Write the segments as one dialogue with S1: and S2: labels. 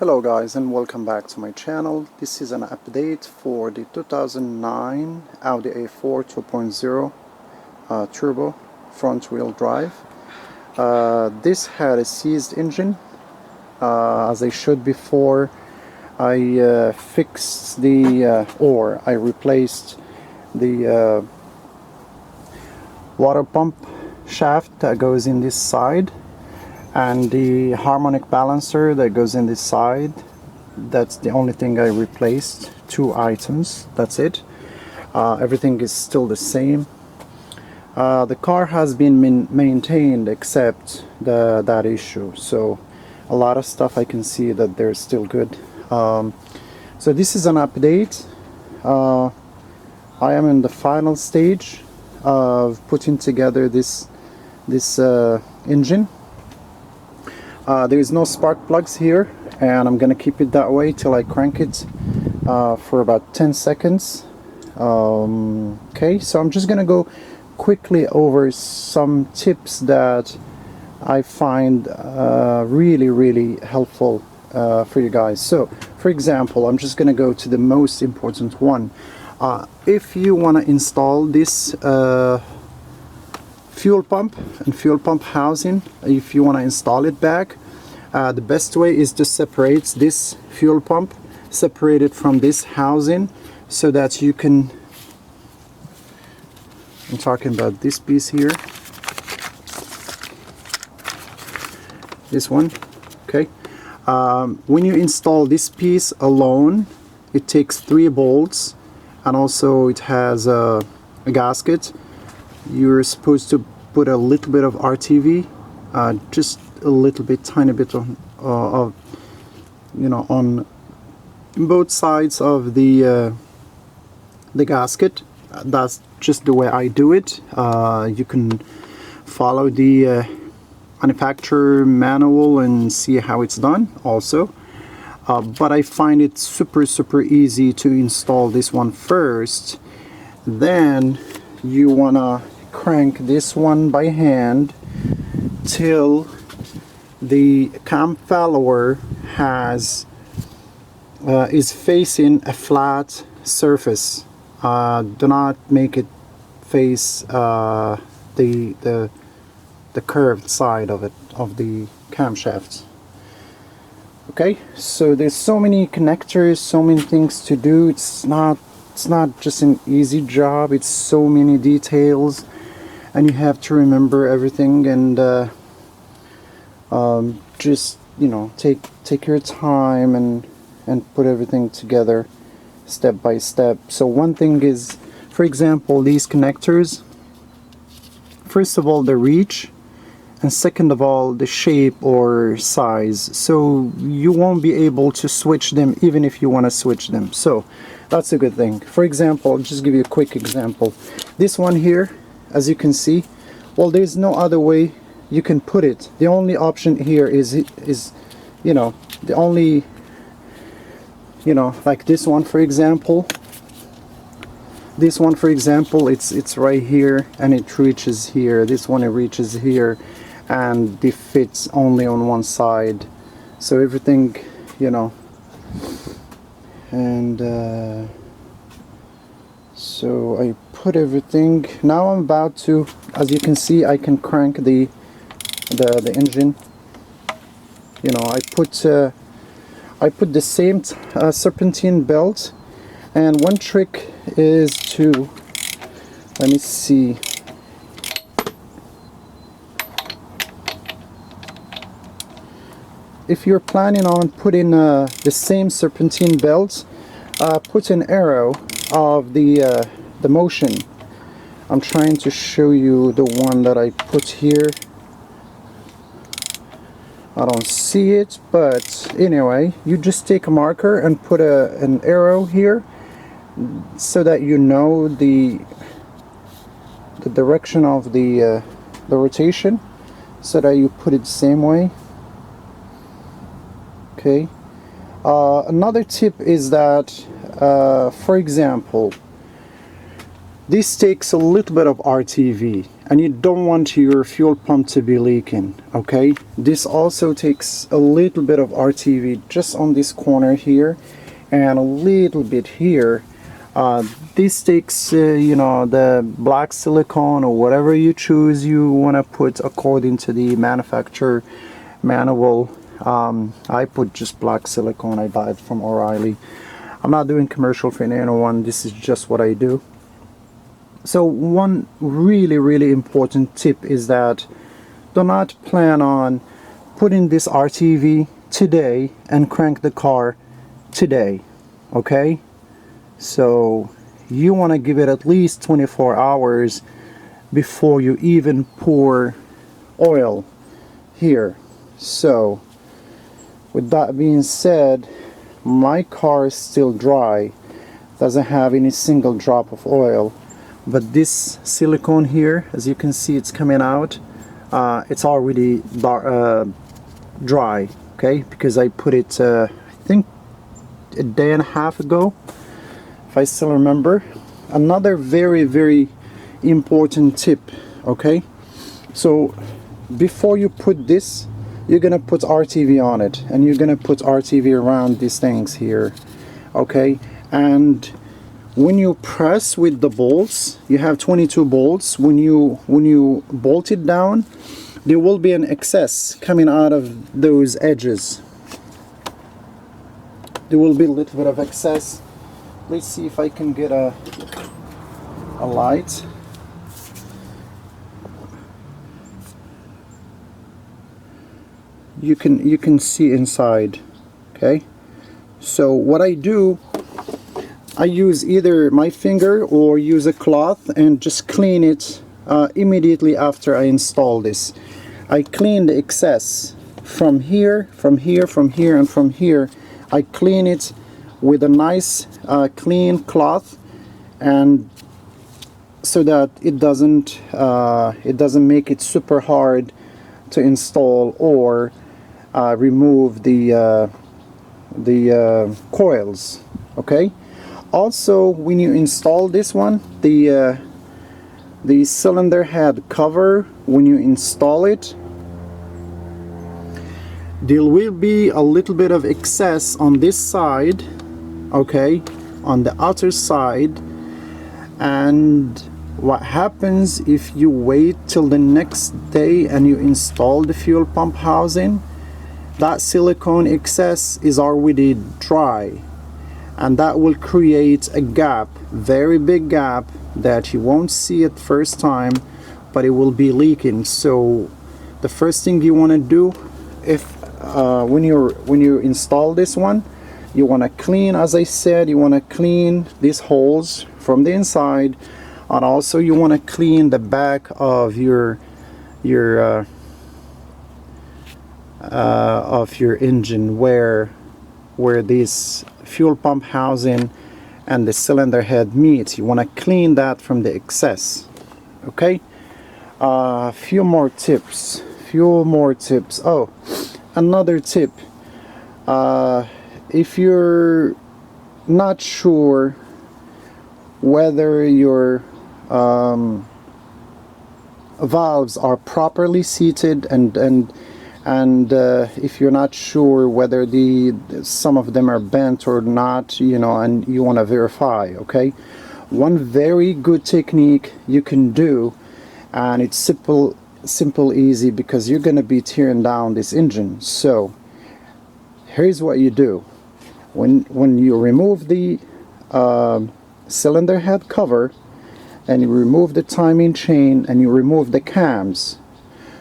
S1: Hello guys, and welcome back to my channel. This is an update for the 2009 Audi A4 2.0 turbo front wheel drive. This had a seized engine. As I showed before, I fixed or I replaced the water pump shaft that goes in this side and the harmonic balancer that goes in this side. That's the only thing I replaced. 2 items, that's it. Everything is still the same. The car has been maintained except that issue, so a lot of stuff I can see that they're still good. So this is an update. I am in the final stage of putting together this engine. There is no spark plugs here, and I'm gonna keep it that way till I crank it for about 10 seconds. Okay, so I'm just gonna go quickly over some tips that I find really helpful for you guys. So for example, I'm just gonna go to the most important one. If you want to install this fuel pump and fuel pump housing, if you want to install it back, the best way is to separate this fuel pump, separate it from this housing, so that you can, I'm talking about this piece here, this one. Okay, when you install this piece alone, it takes 3 bolts, and also it has a gasket. You're supposed to put a little bit of RTV, just a little bit, tiny bit of you know, on both sides of the gasket. That's just the way I do it. You can follow the manufacturer manual and see how it's done also. But I find it super easy to install this one first. Then you wanna crank this one by hand till the cam follower is facing a flat surface. Do not make it face the curved side of the camshaft. Okay, so there's so many connectors, so many things to do. It's not just an easy job. It's so many details, and you have to remember everything, and just, you know, take your time and put everything together step by step. So one thing is, for example, these connectors, first of all the reach, and second of all the shape or size, so you won't be able to switch them even if you want to switch them. So that's a good thing. For example, I'll just give you a quick example. This one here, as you can see, well, there's no other way you can put it. The only option here is you know, the only, you know, like this one for example. This one for example, it's right here and it reaches here. This one, it reaches here, and it fits only on one side. So everything, you know, and so I put everything. Now I'm about to, as you can see, I can crank the engine. You know, I put the same serpentine belt, and one trick is to, let me see, if you're planning on putting the same serpentine belt, put an arrow of the motion. I'm trying to show you the one that I put here. I don't see it, but anyway, you just take a marker and put an arrow here, so that you know the direction of the rotation, so that you put it the same way. Okay. Another tip is that, for example, this takes a little bit of RTV, and you don't want your fuel pump to be leaking. Okay, this also takes a little bit of RTV just on this corner here and a little bit here. This takes you know, the black silicone or whatever you choose you want to put according to the manufacturer manual. I put just black silicone. I buy it from O'Reilly. I'm not doing commercial for anyone, this is just what I do. So one really important tip is that do not plan on putting this RTV today and crank the car today. Okay, so you want to give it at least 24 hours before you even pour oil here. So with that being said, my car is still dry, doesn't have any single drop of oil, but this silicone here, as you can see, it's coming out. It's already dry, okay, because I put it I think a day and a half ago, if I still remember. Another very important tip, okay, so before you put this, you're gonna put RTV on it, and you're gonna put RTV around these things here, okay, and when you press with the bolts, you have 22 bolts. When you bolt it down, there will be an excess coming out of those edges. There will be a little bit of excess. Let's see if I can get a light. You can see inside, okay. So what I do, I use either my finger or use a cloth and just clean it immediately after I install this. I clean the excess from here, from here, from here, and from here. I clean it with a nice clean cloth, and so that it doesn't make it super hard to install or remove the coils, okay. Also, when you install this one, the cylinder head cover, when you install it, there will be a little bit of excess on this side, okay, on the outer side. And what happens if you wait till the next day and you install the fuel pump housing, that silicone excess is already dry, and that will create a gap, very big gap, that you won't see it first time, but it will be leaking. So the first thing you want to do, if when you install this one, you want to clean, as I said, you want to clean these holes from the inside, and also you want to clean the back of your engine, where this fuel pump housing and the cylinder head meet. You want to clean that from the excess, okay. Few more tips. Oh, another tip, if you're not sure whether your valves are properly seated, and if you're not sure whether some of them are bent or not, you know, and you want to verify, okay, one very good technique you can do, and it's simple, easy, because you're going to be tearing down this engine. So here's what you do. When you remove the cylinder head cover, and you remove the timing chain, and you remove the cams,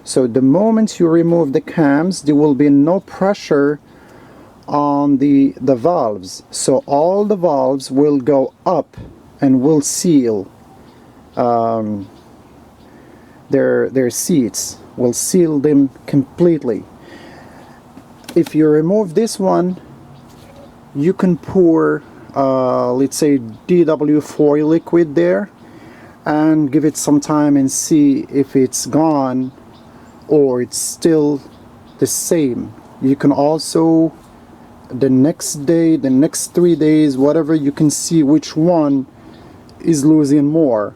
S1: so the moment you remove the cams, there will be no pressure on the valves, so all the valves will go up and will seal their seats, will seal them completely. If you remove this one, you can pour let's say DW4 liquid there and give it some time and see if it's gone or it's still the same. You can also, the next day, the next 3 days, whatever, you can see which one is losing more.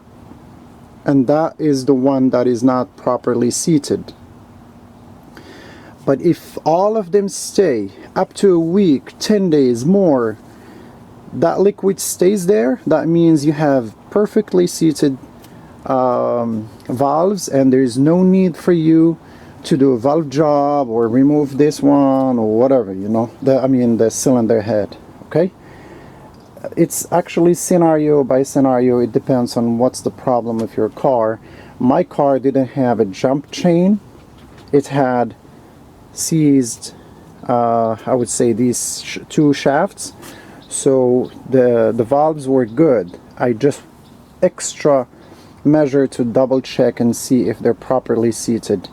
S1: and that is the one that is not properly seated. But if all of them stay up to a week, 10 days more, that liquid stays there, that means you have perfectly seated valves, and there is no need for you to do a valve job or remove this one or whatever, you know, the cylinder head. Okay, it's actually scenario by scenario. It depends on what's the problem with your car. My car didn't have a jump chain. It had seized, I would say, these two shafts, so the valves were good. I just extra measure to double check and see if they're properly seated,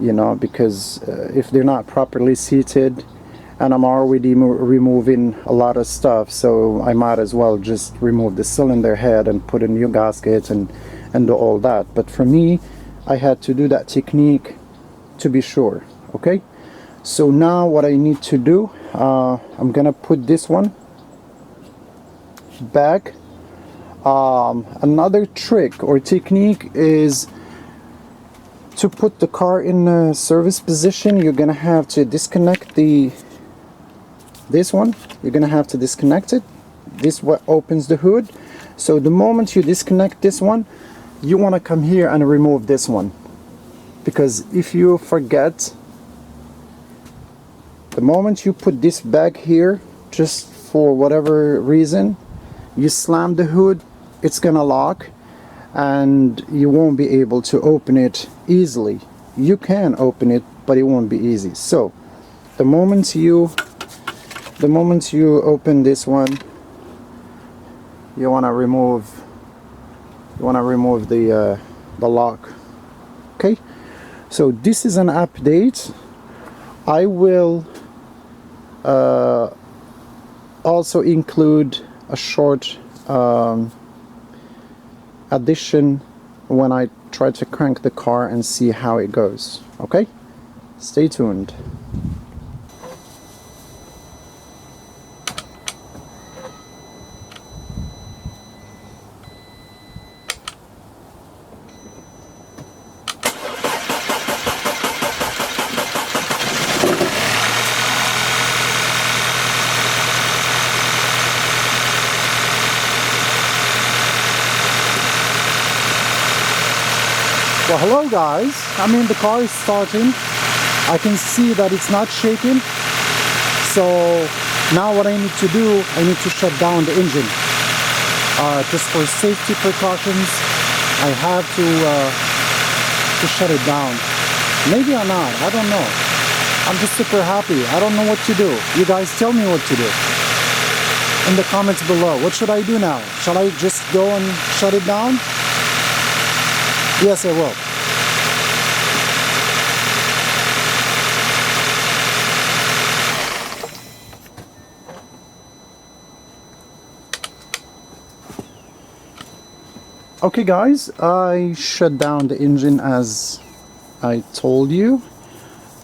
S1: you know, because if they're not properly seated, and I'm already removing a lot of stuff, so I might as well just remove the cylinder head and put a new gasket and do all that. But for me, I had to do that technique to be sure. Okay, so now what I need to do, I'm gonna put this one back. Another trick or technique is to put the car in a service position. You're gonna have to disconnect this one. You're gonna have to disconnect it. This what opens the hood. So the moment you disconnect this one, you want to come here and remove this one, because if you forget, the moment you put this back here, just for whatever reason, you slam the hood, it's gonna lock and you won't be able to open it easily. You can open it, but it won't be easy. So the moment you open this one, you want to remove the lock. Okay, so this is an update. I will also include a short addition when I try to crank the car and see how it goes. Okay, stay tuned. Well, hello guys. I mean, the car is starting. I can see that it's not shaking. So now what I need to do, I need to shut down the engine. Just for safety precautions, I have to shut it down. Maybe or not, I don't know. I'm just super happy. I don't know what to do. You guys tell me what to do in the comments below. What should I do now? Shall I just go and shut it down? Yes, I will. Okay guys, I shut down the engine as I told you.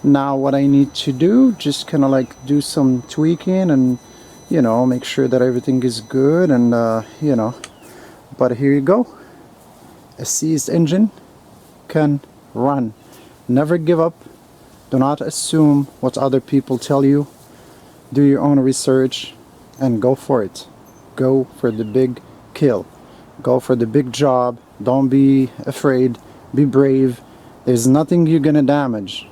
S1: Now what I need to do, just kind of like do some tweaking and, you know, make sure that everything is good, and you know, but here you go. A seized engine can run. Never give up. Do not assume what other people tell you. Do your own research and go for it. Go for the big kill. Go for the big job. Don't be afraid. Be brave. There's nothing you're gonna damage.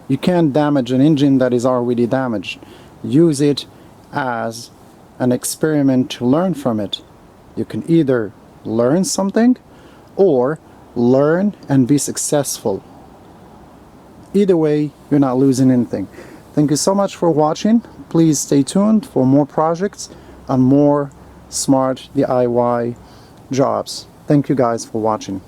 S1: You can't damage an engine that is already damaged. Use it as an experiment to learn from it. You can either learn something or learn and be successful. Either way, you're not losing anything. Thank you so much for watching. Please stay tuned for more projects and more smart DIY jobs. Thank you guys for watching.